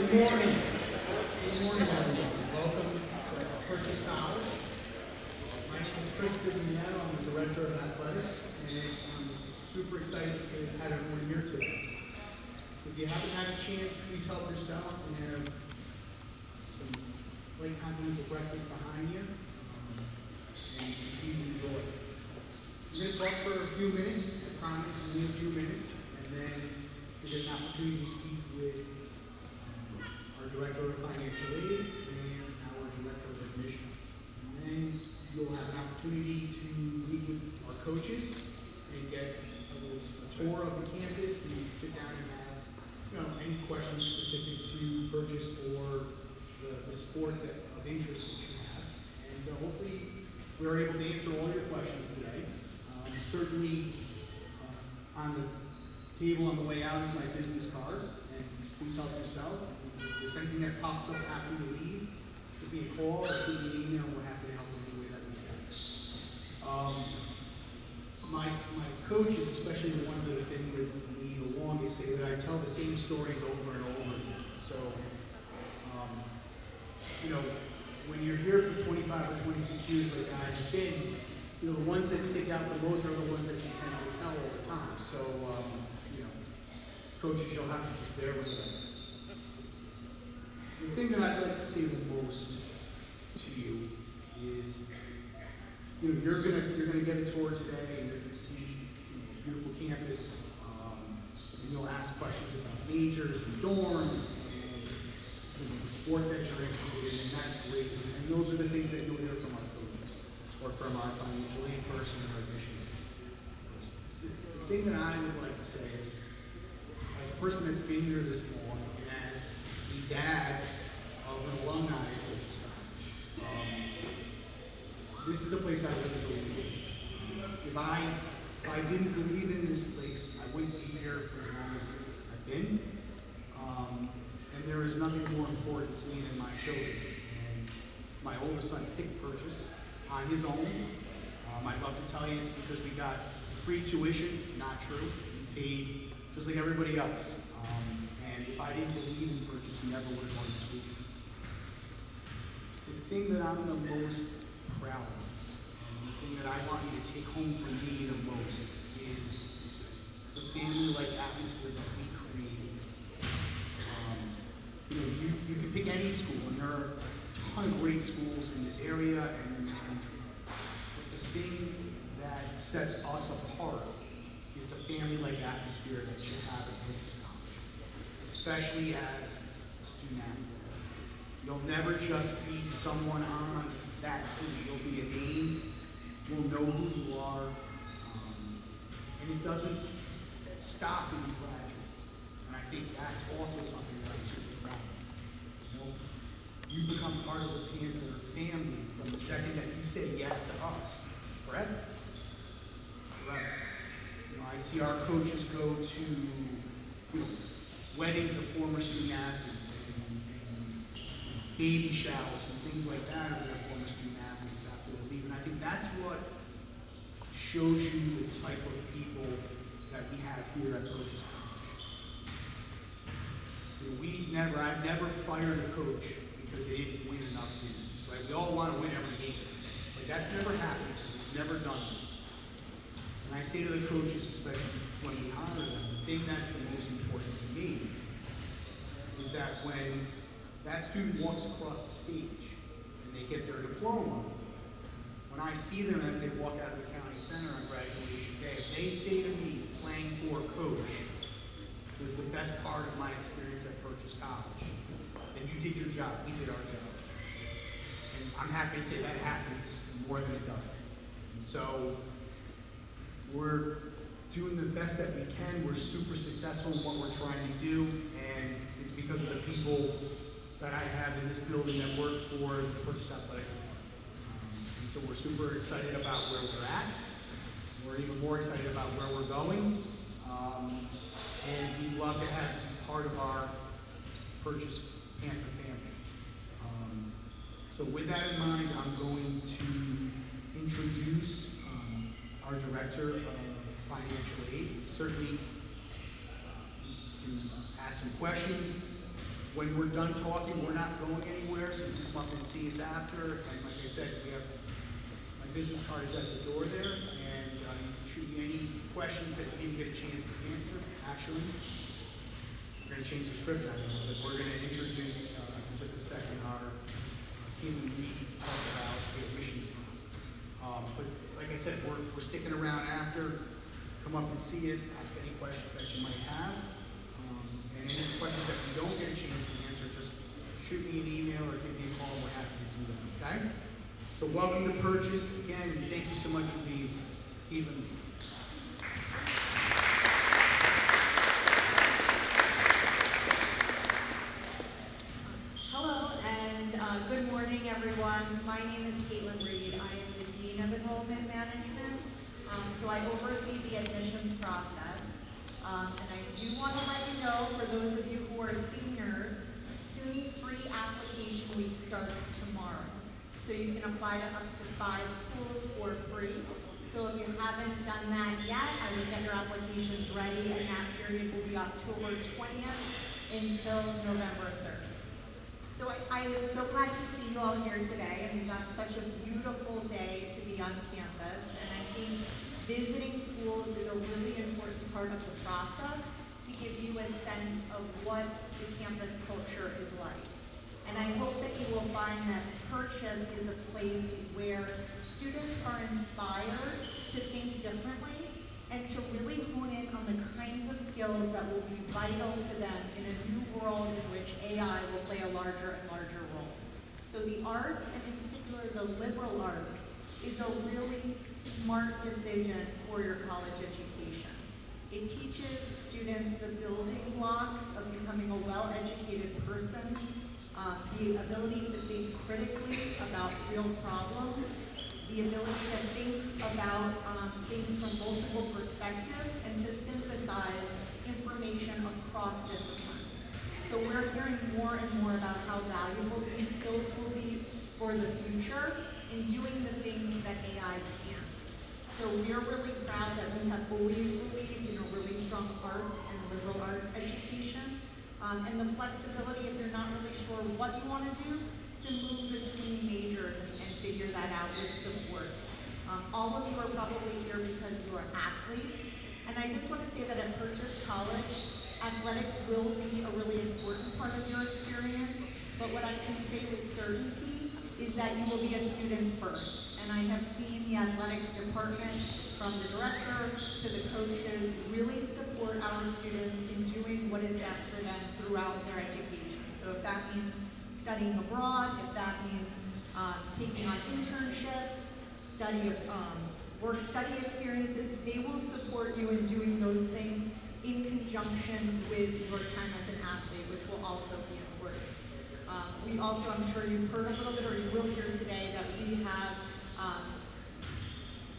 Good morning. Good morning, everyone. Welcome to Purchase College. My name is Chris Bizignano. I'm the Director of Athletics, and I'm super excited to have everyone here today. If you haven't had a chance, please help yourself. We have some late continental breakfast behind you, and please enjoy. We're going to talk for a few minutes. I promise only a few minutes, and then we get an opportunity to speak with our Director of Financial Aid and our Director of Admissions. And then you'll have an opportunity to meet with our coaches and get a tour of the campus and sit down and have any questions specific to purchase or the sport of interest that you have. And hopefully we're able to answer all your questions today. Certainly on the table on the way out is my business card, and please help yourself. If there's anything that pops up after you leave, give me a call or give me an email. We're happy to help in any way that we can. My coaches, especially the ones that have been with me the longest, say that I tell the same stories over and over again. So, when you're here for 25 or 26 years like I have been, the ones that stick out the most are the ones that you tend to tell all the time. So, coaches, you'll have to just bear with me on this. The thing that I'd like to say the most to you is, you're gonna get a tour today, and you're gonna see a beautiful campus, and you'll ask questions about majors and dorms and the sport that you're interested in, and that's great. And those are the things that you'll hear from our coaches or from our financial aid person or admissions person. The thing that I would like to say is, as a person that's been here this long, and as the dad of an alumni at Purchase College, this is a place I really believe in. If I didn't believe in this place, I wouldn't be here for as long as I've been. And there is nothing more important to me than my children. And my oldest son picked Purchase on his own. I'd love to tell you it's because we got free tuition. Not true. We paid just like everybody else. And if I didn't believe in Purchase, we never would have gone to school. The thing that I'm the most proud of, and the thing that I want you to take home from me the most, is the family-like atmosphere that we create. You can pick any school, and there are a ton of great schools in this area and in this country. But the thing that sets us apart is the family-like atmosphere that you have at Purchase College, especially as a student athlete. You'll never just be someone on that team. You'll be a name. You'll know who you are. And it doesn't stop when you graduate. And I think that's also something that I'm super proud of. You become part of the Panther family from the second that you say yes to us. Forever. Forever. I see our coaches go to weddings of former student athletes and baby showers and things like that of their former student athletes after they leave. And I think that's what shows you the type of people that we have here at Purchase College. I've never fired a coach because they didn't win enough games, right? We all want to win every game, but that's never happened. We've never done it. And I say to the coaches, especially when we hire them, the thing that's the most important to me is that when that student walks across the stage and they get their diploma, when I see them as they walk out of the county center on graduation day, if they say to me, playing for a coach was the best part of my experience at Purchase College, then you did your job, we did our job. And I'm happy to say that happens more than it doesn't. And so we're doing the best that we can. We're super successful in what we're trying to do, and it's because of the people that I have in this building that work for the Purchase Athletic Department. And so we're super excited about where we're at. We're even more excited about where we're going. And we'd love to have you be part of our Purchase Panther family. So with that in mind, I'm going to introduce our Director of Financial Aid. Certainly, you can ask some questions. When we're done talking, we're not going anywhere, so you can come up and see us after. And like I said, my business card is at the door there, and you can shoot me any questions that you didn't get a chance to answer. Actually, we're going to change the script on it, but we're going to introduce in just a second our Keelan Reed to talk about the admissions process. But like I said, we're sticking around after. Come up and see us, ask any questions that you might have. And any questions that you don't get a chance to answer, just shoot me an email or give me a call. We're happy to do that, okay? So welcome to Purchase again, and thank you so much for being Keelan. Hello, and good morning, everyone. My name is Keelan Reed. I am the Dean of Enrollment Management, so I oversee the admissions process. And I do want to let you know, for those of you who are seniors, SUNY free application week starts tomorrow. So you can apply to up to 5 schools for free. So if you haven't done that yet, I would get your applications ready, and that period will be October 20th until November 3rd. So I am so glad to see you all here today, and we've got such a beautiful day to be on campus, and I think visiting schools is a really important part of the process to give you a sense of what the campus culture is like. And I hope that you will find that Purchase is a place where students are inspired to think differently and to really hone in on the kinds of skills that will be vital to them in a new world in which AI will play a larger and larger role. So the arts, and in particular the liberal arts, is a really smart decision for your college education. It teaches students the building blocks of becoming a well-educated person, the ability to think critically about real problems, the ability to think about things from multiple perspectives, and to synthesize information across disciplines. So we're hearing more and more about how valuable these skills will be for the future in doing the things that AI can't. So we're really proud that we have always believed in a really strong arts and liberal arts education, and the flexibility, if you're not really sure what you want to do, to move between majors and figure that out with support. All of you are probably here because you are athletes, and I just want to say that at Purchase College, athletics will be a really important part of your experience, but what I can say with certainty is that you will be a student first. And I have seen the athletics department, from the director to the coaches, really support our students in doing what is best for them throughout their education. So if that means studying abroad, if that means taking on internships, work-study experiences, they will support you in doing those things in conjunction with your time as an athlete, which will also be important. We also, I'm sure you've heard a little bit, or you will hear today, that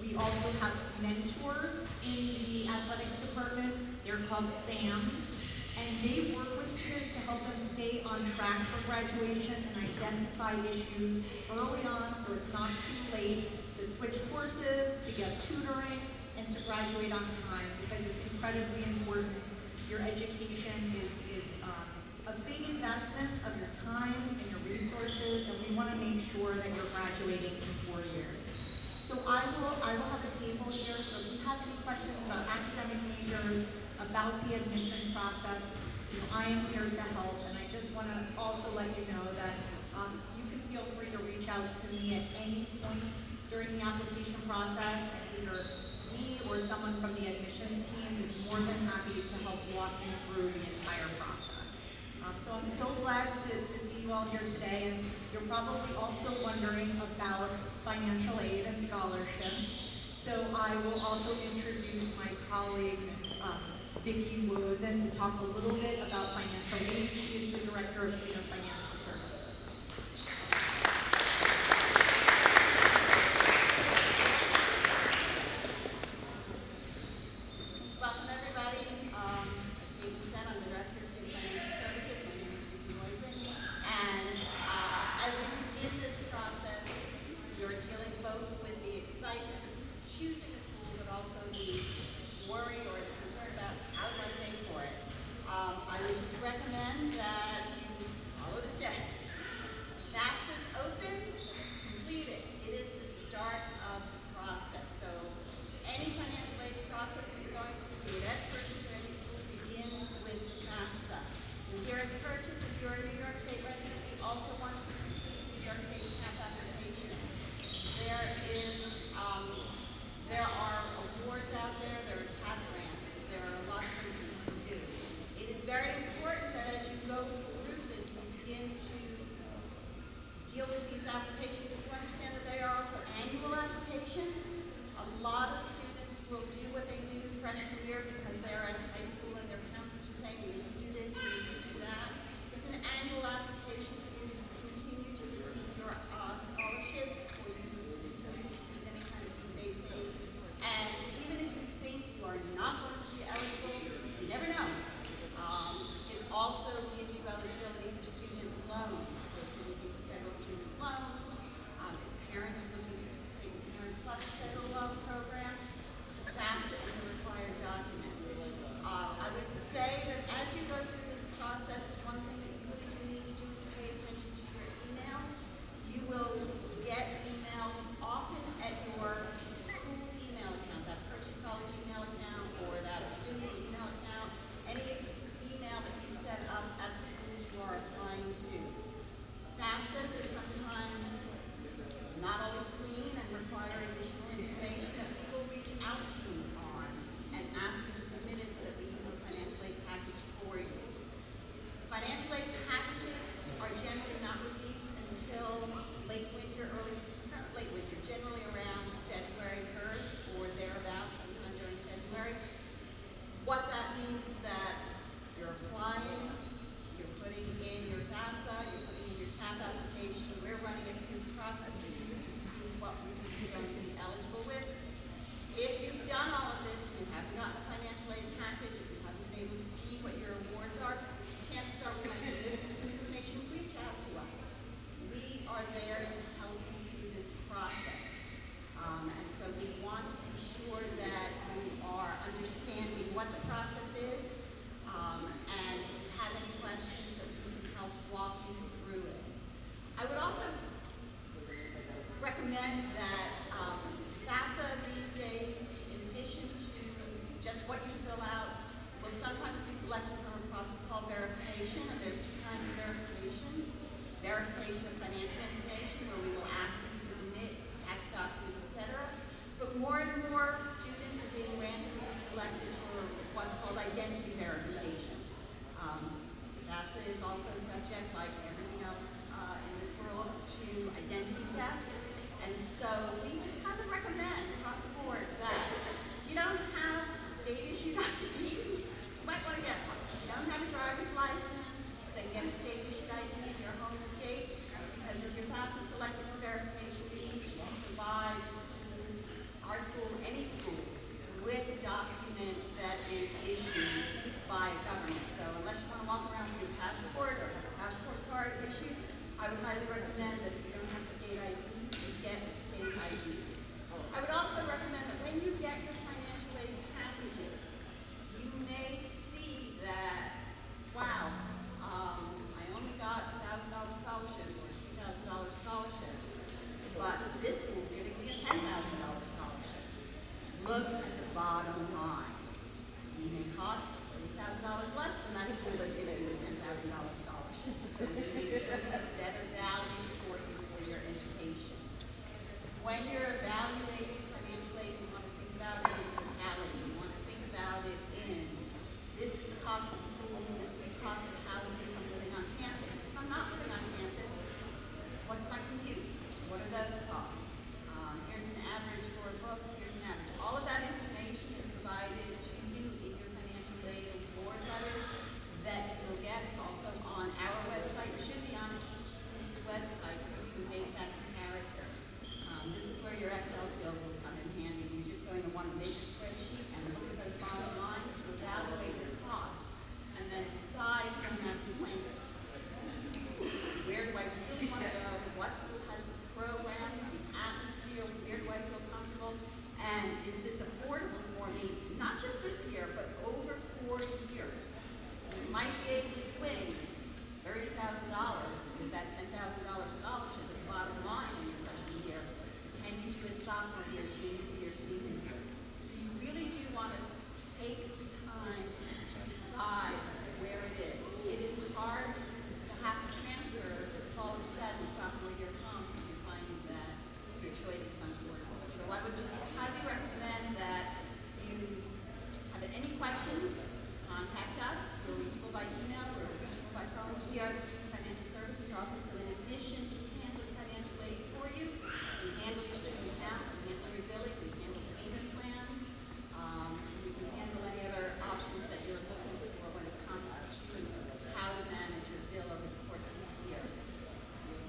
we also have mentors in the athletics department. They're called SAMs, and they work with students to help them stay on track for graduation and identify issues early on, so it's not too late to switch courses, to get tutoring, and to graduate on time, because it's incredibly important. Your education is a big investment of your time and your resources, and we want to make sure that you're graduating in 4 years. So I will have a table here, so if you have any questions about academic majors, about the admission process, I am here to help, and I just want to also let you know that you can feel free to reach out to me at any point during the application process, and either me or someone from the admissions team is more than happy to help walk you through the entire process. So I'm so glad to see you all here today, and you're probably also wondering about financial aid and scholarships. So I will also introduce my colleague, Ms. Vicki Wozen, to talk a little bit about financial aid. She is the Director of Student Financial Services. Welcome, everybody. As Nathan said, I'm the Director of Student Financial Services. My name is Vicki Wozen. And as you begin this process, you're dealing both with the excitement of choosing a school, but also the worry or the concern about how do I pay for it. I would just recommend that you processes to see what we would be going to be eligible with. If you've done all of this and you haven't gotten a financial aid package, if you haven't been able to see what your awards are, chances are we might be missing some information. Reach out to us. We are there to help you through this process. And so we want to be sure that you are understanding what the process is, and if you have any questions, that we can help walk you through it. I would also recommend that FAFSA these days, in addition to just what you fill out, will sometimes be selected from a process called verification, and there's two kinds of verification. Verification of financial information, where we will ask you to submit tax documents, etc. But more and more students are being randomly selected for what's called identity verification. FAFSA is also subject, like everything else in this world, to identity theft. And so we just kind of recommend across the board that if you don't have state-issued ID, you might want to get one. If you don't have a driver's license, then get a state-issued ID in your home state, because if your FAFSA is selected for verification, we need to provide our school, any school, with a document that is issued by government. So unless you want to walk around with your passport or have a passport card issued, I would highly recommend that if you don't have a state ID, you get a state ID. I would also recommend that when you get your financial aid packages, you may see that, wow, I only got a $1,000 scholarship or a $2,000 scholarship, but this school's giving me a $10,000 scholarship. Look at the bottom line. We may cost $30,000 less than that school that's giving you a $10,000 scholarship. So it may still be a better value for you for your education. When you're evaluating financial aid, you want to think about it in totality. You want to think about it in, this is the cost of school, this is the cost of housing if I'm living on campus. If I'm not living on campus, what's my commute? What are those costs? Here's an average for books, here's an average. All of that information is provided to you in your financial aid award letters that you will get. It's also on our website. It should be on each school's website so you can make that comparison. This is where your Excel skills will come in handy. You're just going to want to make a spreadsheet and look at those bottom lines to evaluate your cost, and then decide from that point, where do I really want to go? What school has the program, the atmosphere? Where do I feel comfortable? And is this affordable for me? Not just this year, but over 4 years. You might be able to swing $30,000 with that $10,000 scholarship as bottom line in your freshman year. Can you do it sophomore year, junior year, senior year? So you really do want to take the time to decide where it is. It is hard to have to transfer if all of a sudden sophomore year comes and you're finding that your choice is unaffordable. So I would just highly recommend that you have any questions, contact us. We're reachable by email, we're reachable by phones. We are the Student Financial Services Office, so in addition to handling financial aid for you, we handle your student account, we handle your billing, we handle payment plans, we can handle any other options that you're looking for when it comes to how to manage your bill over the course of the year.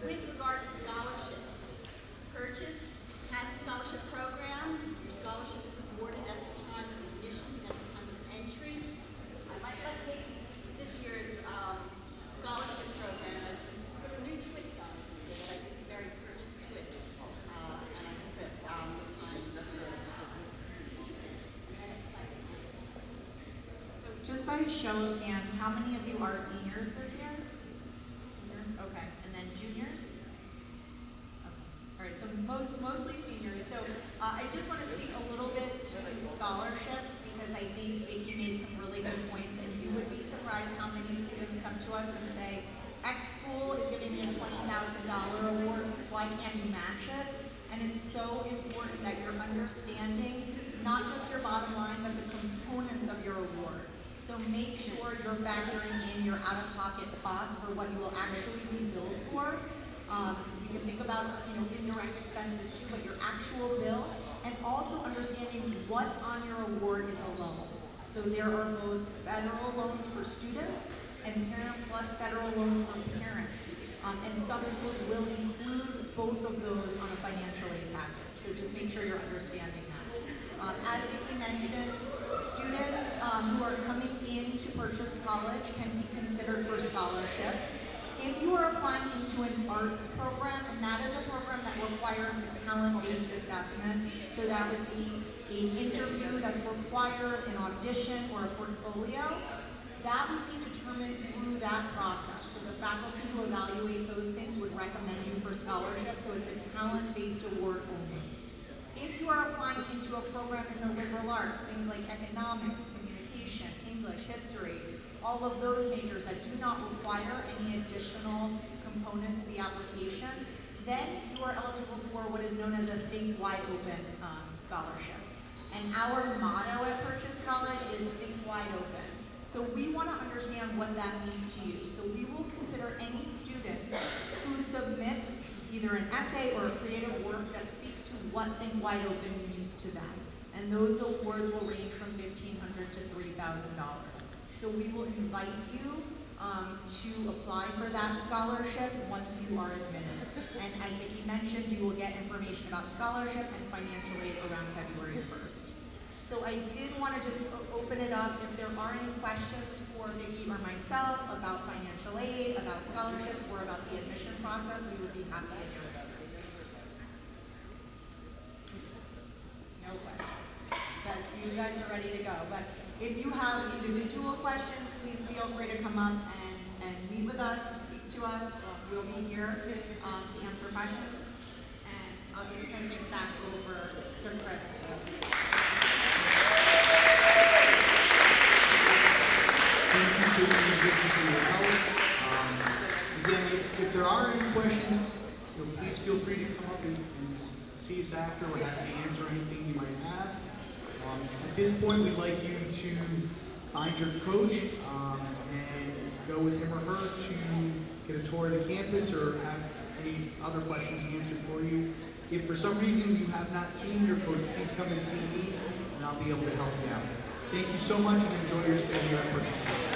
With regard to scholarships, Purchase has a scholarship program. Your scholarship is awarded at the time of admissions and at the time of entry. I might like to speak to this year's scholarship program as we put a new twist on it this year that I think is a very Purchase twist. And I think that you'll find it interesting and exciting. So just by show of hands, how many of you are seniors this year? Seniors, okay. And then juniors? All right, so mostly seniors. So I just want to speak a little bit to scholarships because I think you made some really good points, and you would be surprised how many students come to us and say, X school is giving me a $20,000 award, why can't you match it? And it's so important that you're understanding not just your bottom line, but the components of your award. So make sure you're factoring in your out-of-pocket costs for what you will actually be billed for. You can think about, indirect expenses too, but your actual bill, and also understanding what on your award is a loan. So there are both federal loans for students and Parent Plus federal loans for parents. And some schools will include both of those on a financial aid package, so just make sure you're understanding that. As Vicki mentioned, students who are coming in to purchase college can be considered for scholarship. If you are applying into an arts program, and that is a program that requires a talent-based assessment, so that would be an interview that's required, an audition, or a portfolio, that would be determined through that process. So the faculty who evaluate those things would recommend you for scholarship, so it's a talent-based award only. If you are applying into a program in the liberal arts, things like economics, communication, English, history, all of those majors that do not require any additional components of the application, then you are eligible for what is known as a Think Wide Open scholarship. And our motto at Purchase College is Think Wide Open. So we want to understand what that means to you. So we will consider any student who submits either an essay or a creative work that speaks to what Think Wide Open means to them. And those awards will range from $1,500 to $3,000. So we will invite you to apply for that scholarship once you are admitted. And as Vicki mentioned, you will get information about scholarship and financial aid around February 1st. So I did want to just open it up. If there are any questions for Vicki or myself about financial aid, about scholarships, or about the admission process, we would be happy to answer. No questions. You guys are ready to go. But if you have individual questions, please feel free to come up and meet with us and speak to us. We'll be here to answer questions. And I'll just turn things back over to Chris. Thank you for your help. Again, if there are any questions, please feel free to come up and see us after. We're happy to answer anything you might have. At this point, we'd like you to find your coach and go with him or her to get a tour of the campus or have any other questions answered for you. If for some reason you have not seen your coach, please come and see me and I'll be able to help you out. Thank you so much and enjoy your stay here at Purchase College.